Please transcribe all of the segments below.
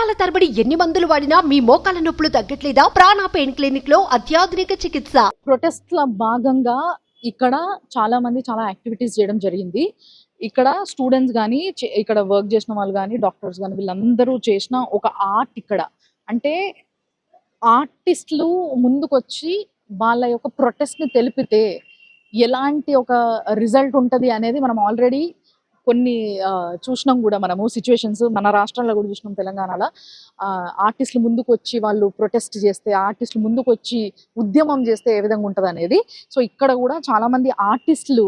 సంవత్సరాల తరబడి ఎన్ని మందులు వాడినా మీ మోకాల నొప్పులు తగ్గట్లేదా? ప్రాణ పెయిన్ క్లినిక్ లో అత్యాధునిక చికిత్స. ప్రొటెస్ట్ ల భాగంగా ఇక్కడ చాలా మంది చాలా యాక్టివిటీస్ చేయడం జరిగింది. ఇక్కడ స్టూడెంట్స్ కానీ ఇక్కడ వర్క్ చేసిన వాళ్ళు కానీ డాక్టర్స్ కానీ వీళ్ళందరూ చేసిన ఒక ఆర్ట్ ఇక్కడ అంటే ఆర్టిస్టులు ముందుకొచ్చి వాళ్ళ యొక్క ప్రొటెస్ట్ ని తెలిపితే ఎలాంటి ఒక రిజల్ట్ ఉంటది అనేది మనం ఆల్రెడీ కొన్ని చూసినాం కూడా. మనము సిచ్యువేషన్స్ మన రాష్ట్రంలో కూడా చూసినాం, తెలంగాణలో ఆర్టిస్టులు ముందుకు వచ్చి వాళ్ళు ప్రొటెస్ట్ చేస్తే, ఆర్టిస్టులు ముందుకు వచ్చి ఉద్యమం చేస్తే ఏ విధంగా ఉంటుంది అనేది. సో ఇక్కడ కూడా చాలా మంది ఆర్టిస్టులు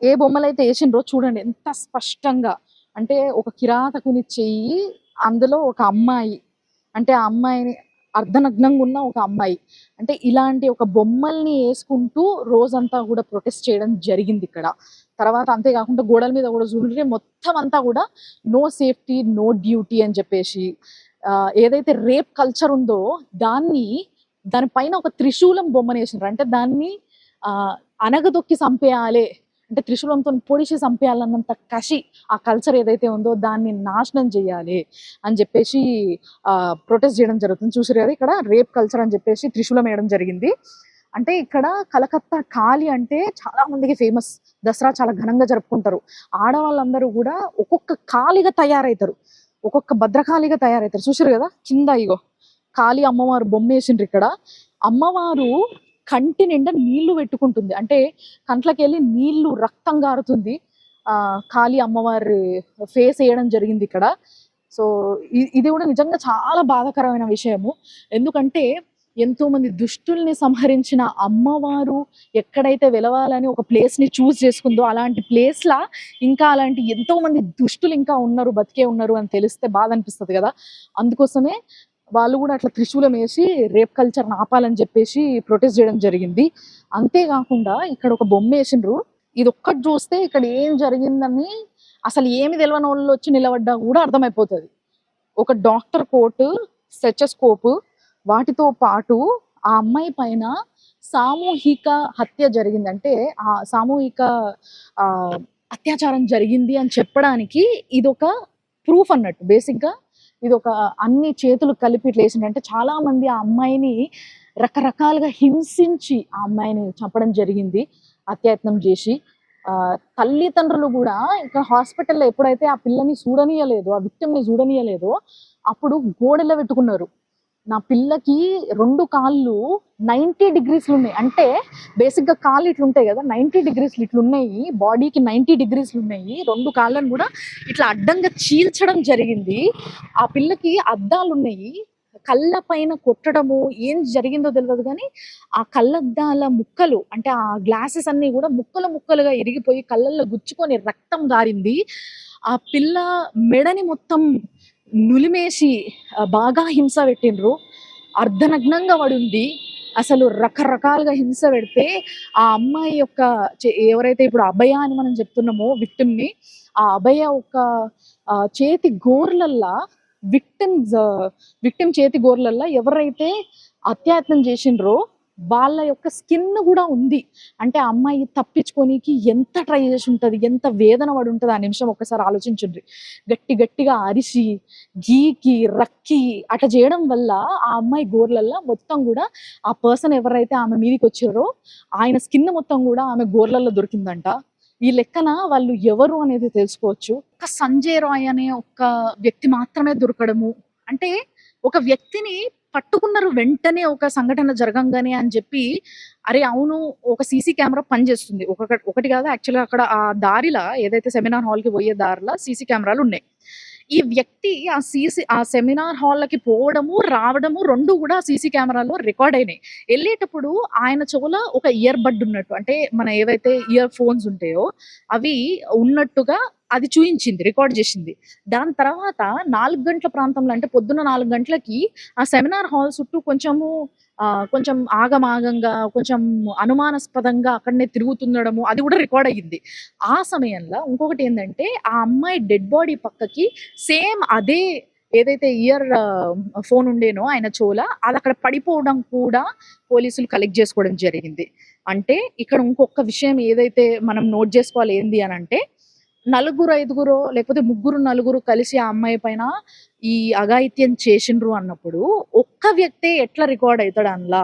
ఏ బొమ్మలు అయితే వేసిండ్రో చూడండి ఎంత స్పష్టంగా. అంటే ఒక కిరాతకుని చెయ్యి, అందులో ఒక అమ్మాయి, అంటే ఆ అమ్మాయిని అర్ధనగ్నంగా ఉన్న ఒక అమ్మాయి, అంటే ఇలాంటి ఒక బొమ్మల్ని వేసుకుంటూ రోజంతా కూడా ప్రొటెస్ట్ చేయడం జరిగింది ఇక్కడ. తర్వాత అంతేకాకుండా గోడల మీద కూడా చూడండి మొత్తం అంతా కూడా నో సేఫ్టీ నో డ్యూటీ అని చెప్పేసి ఏదైతే రేప్ కల్చర్ ఉందో దానిపైన ఒక త్రిశూలం బొమ్మని వేసినారు. అంటే దాన్ని అనగదొక్కి చంపేయాలి, అంటే త్రిశూలంతో పొడిచి చంపేయాలన్నంత కసి ఆ కల్చర్ ఏదైతే ఉందో దాన్ని నాశనం చేయాలి అని చెప్పేసి ప్రొటెస్ట్ చేయడం జరుగుతుంది. చూసారు కదా, ఇక్కడ రేప్ కల్చర్ అని చెప్పేసి త్రిశూలం వేయడం జరిగింది. అంటే ఇక్కడ కలకత్తా కాళీ అంటే చాలా మందికి ఫేమస్. దసరా చాలా ఘనంగా జరుపుకుంటారు. ఆడవాళ్ళందరూ కూడా ఒక్కొక్క కాళీగా తయారవుతారు, ఒక్కొక్క భద్రకాళిగా తయారవుతారు. చూసారు కదా కింద ఇగో కాళీ అమ్మవారు బొమ్మ వేసిండ్రు. ఇక్కడ అమ్మవారు కంటి నిండా నీళ్లు పెట్టుకుంటుంది, అంటే కంట్లకి వెళ్ళి నీళ్లు రక్తం గారుతుంది. కాళీ అమ్మవారి ఫేస్ వేయడం జరిగింది ఇక్కడ. సో ఇది కూడా నిజంగా చాలా బాధాకరమైన విషయము. ఎందుకంటే ఎంతో మంది దుష్టుల్ని సంహరించిన అమ్మవారు ఎక్కడైతే వెలవాలని ఒక ప్లేస్ ని చూస్ చేసుకుందో అలాంటి ప్లేస్ లా ఇంకా అలాంటి ఎంతో మంది దుష్టులు ఇంకా ఉన్నారు, బతికే ఉన్నారు అని తెలిస్తే బాధ అనిపిస్తుంది కదా. అందుకోసమే వాళ్ళు కూడా అట్లా త్రిశూలం వేసి రేప్ కల్చర్ ఆపాలని చెప్పేసి ప్రొటెస్ట్ చేయడం జరిగింది. అంతేకాకుండా ఇక్కడ ఒక బొమ్మ వేసిండ్రు. ఇది ఒక్కటి చూస్తే ఇక్కడ ఏం జరిగిందని అసలు ఏమి తెలియని వాళ్ళు వచ్చి నిలబడ్డా కూడా అర్థమైపోతుంది. ఒక డాక్టర్ కోట్, స్టెథోస్కోప్, వాటితో పాటు ఆ అమ్మాయి పైన సామూహిక హత్య జరిగింది, అంటే ఆ సామూహిక అత్యాచారం జరిగింది అని చెప్పడానికి ఇదొక ప్రూఫ్ అన్నట్టు. బేసిక్గా ఇది ఒక అన్ని చేతులు కలిపి ఇట్లా వేసిందంటే చాలా మంది ఆ అమ్మాయిని రకరకాలుగా హింసించి ఆ అమ్మాయిని చంపడం జరిగింది, అత్యయత్నం చేసి. తల్లిదండ్రులు కూడా ఇక్కడ హాస్పిటల్లో ఎప్పుడైతే ఆ పిల్లని చూడనీయలేదో, ఆ విక్టిమ్ని చూడనీయలేదో అప్పుడు గోడలో పెట్టుకున్నారు. నా పిల్లకి 2 కాళ్ళు 90 డిగ్రీస్లు ఉన్నాయి, అంటే బేసిక్గా కాళ్ళు ఇట్లుంటాయి కదా 90 డిగ్రీస్లు ఇట్లున్నాయి, బాడీకి 90 డిగ్రీస్లు ఉన్నాయి. 2 కాళ్ళను కూడా ఇట్లా అడ్డంగా చీల్చడం జరిగింది. ఆ పిల్లకి అద్దాలు ఉన్నాయి, కళ్ళ పైన కొట్టడము ఏం జరిగిందో తెలియదు కానీ ఆ కళ్ళద్దాల ముక్కలు, అంటే ఆ గ్లాసెస్ అన్ని కూడా ముక్కలు ముక్కలుగా ఇరిగిపోయి కళ్ళల్లో గుచ్చుకొని రక్తం గారింది. ఆ పిల్ల మెడని మొత్తం నులిమేసి బాగా హింస పెట్టిండ్రు. అర్ధనగ్నంగా పడింది. అసలు రకరకాలుగా హింస పెడితే ఆ అమ్మాయి యొక్క ఎవరైతే ఇప్పుడు అభయ అని మనం చెప్తున్నామో విక్టిమ్ని, ఆ అభయ ఒక చేతి గోర్లల్లా విక్టిమ్ చేతి గోర్లల్లా ఎవరైతే అత్యాయత్నం చేసిండ్రో వాళ్ళ యొక్క స్కిన్ కూడా ఉంది. అంటే ఆ అమ్మాయి తప్పించుకోనికి ఎంత ట్రై చేసి ఉంటుంది, ఎంత వేదన పడి ఉంటుంది ఆ నిమిషం ఒక్కసారి ఆలోచించండి. గట్టిగా అరిసి గీకి రక్కి అట్లా చేయడం వల్ల ఆ అమ్మాయి గోర్లల్లో మొత్తం కూడా ఆ పర్సన్ ఎవరైతే ఆమె మీదకి వచ్చారో ఆయన స్కిన్ మొత్తం కూడా ఆమె గోర్లల్లో దొరికిందంట. ఈ లెక్కన వాళ్ళు ఎవరు అనేది తెలుసుకోవచ్చు. ఒక సంజయ్ రాయ్ అనే ఒక వ్యక్తి మాత్రమే దొరకడము, అంటే ఒక వ్యక్తిని పట్టుకున్నారు వెంటనే ఒక సంఘటన జరగంగానే అని చెప్పి. అరే అవును, ఒక సీసీ కెమెరా పనిచేస్తుంది, ఒకటి కాదు యాక్చువల్గా అక్కడ ఆ దారిలా ఏదైతే సెమినార్ హాల్కి పోయే దారిలో సీసీ కెమెరాలు ఉన్నాయి. ఈ వ్యక్తి ఆ సెమినార్ హాల్కి పోవడము రావడము 2 కూడా సీసీ కెమెరాలో రికార్డ్ అయినాయి. వెళ్ళేటప్పుడు ఆయన చెవులో ఒక ఇయర్ బడ్ ఉన్నట్టు, అంటే మన ఏవైతే ఇయర్ ఫోన్స్ ఉంటాయో అవి ఉన్నట్టుగా అది చూయించింది, రికార్డ్ చేసింది. దాని తర్వాత 4 గంటల ప్రాంతంలో, అంటే పొద్దున్న 4 గంటలకి ఆ సెమినార్ హాల్ చుట్టూ కొంచెం ఆగమాగంగా కొంచెం అనుమానాస్పదంగా అక్కడనే తిరుగుతుండడము అది కూడా రికార్డ్ అయ్యింది. ఆ సమయంలో ఇంకొకటి ఏంటంటే ఆ అమ్మాయి డెడ్ బాడీ పక్కకి సేమ్ అదే ఏదైతే ఇయర్ ఫోన్ ఉండేనో ఆయన చెవుల అది అక్కడ పడిపోవడం కూడా పోలీసులు కలెక్ట్ చేసుకోవడం జరిగింది. అంటే ఇక్కడ ఇంకొక విషయం ఏదైతే మనం నోట్ చేసుకోవాలి ఏంది అని అంటే, నలుగురు ఐదుగురో లేకపోతే ముగ్గురు నలుగురు కలిసి ఆ అమ్మాయి పైన ఈ అఘాయిత్యం చేసిండ్రు అన్నప్పుడు ఒక్క వ్యక్తే ఎట్లా రికార్డ్ అవుతాడు అందులో?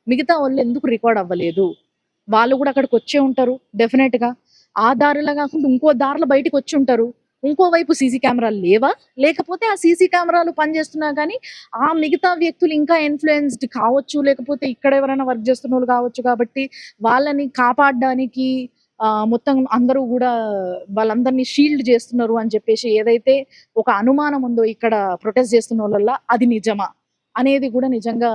మిగతా వాళ్ళు ఎందుకు రికార్డ్ అవ్వలేదు? వాళ్ళు కూడా అక్కడికి వచ్చే ఉంటారు డెఫినెట్ గా. ఆ దారిలో కాకుండా ఇంకో దారిలో బయటికి వచ్చి ఉంటారు. ఇంకోవైపు సీసీ కెమెరాలు లేవా? లేకపోతే ఆ సీసీ కెమెరాలు పనిచేస్తున్నా కానీ ఆ మిగతా వ్యక్తులు ఇంకా ఇన్ఫ్లుయెన్స్డ్ కావచ్చు, లేకపోతే ఇక్కడ ఎవరైనా వర్క్ చేస్తున్న వాళ్ళు కావచ్చు, కాబట్టి వాళ్ళని కాపాడడానికి మొత్తం అందరూ కూడా వాళ్ళందరినీ షీల్డ్ చేస్తున్నారు అని చెప్పేసి ఏదైతే ఒక అనుమానం ఉందో ఇక్కడ ప్రొటెస్ట్ చేస్తున్న వాళ్ళ, అది నిజమా అనేది కూడా నిజంగా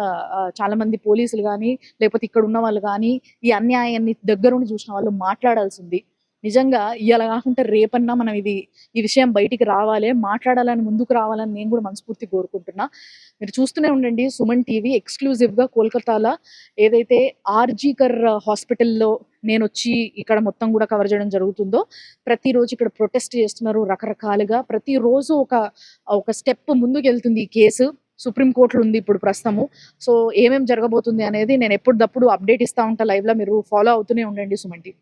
చాలా మంది పోలీసులు కానీ లేకపోతే ఇక్కడ ఉన్న వాళ్ళు కానీ ఈ అన్యాయాన్ని దగ్గరుండి చూసిన వాళ్ళు మాట్లాడాల్సింది. నిజంగా ఇవాళ కాకుండా రేపన్నా మనం ఈ విషయం బయటికి రావాలి, మాట్లాడాలని ముందుకు రావాలని నేను కూడా మనస్ఫూర్తి కోరుకుంటున్నా. మీరు చూస్తూనే ఉండండి సుమన్ టీవీ ఎక్స్క్లూజివ్ గా కోల్కతాలో ఏదైతే ఆర్జీకర్ హాస్పిటల్లో నేను వచ్చి ఇక్కడ మొత్తం కూడా కవర్ చేయడం జరుగుతుందో, ప్రతిరోజు ఇక్కడ ప్రొటెస్ట్ చేస్తున్నారు రకరకాలుగా. ప్రతిరోజు ఒక స్టెప్ ముందుకు వెళ్తుంది ఈ కేసు. సుప్రీం కోర్టులో ఉంది ఇప్పుడు ప్రస్తుతము. సో ఏమేం జరగబోతుంది అనేది నేను ఎప్పటికప్పుడు అప్డేట్ ఇస్తా ఉంటా లైవ్ లో. మీరు ఫాలో అవుతూనే ఉండండి సుమన్ టీవీ.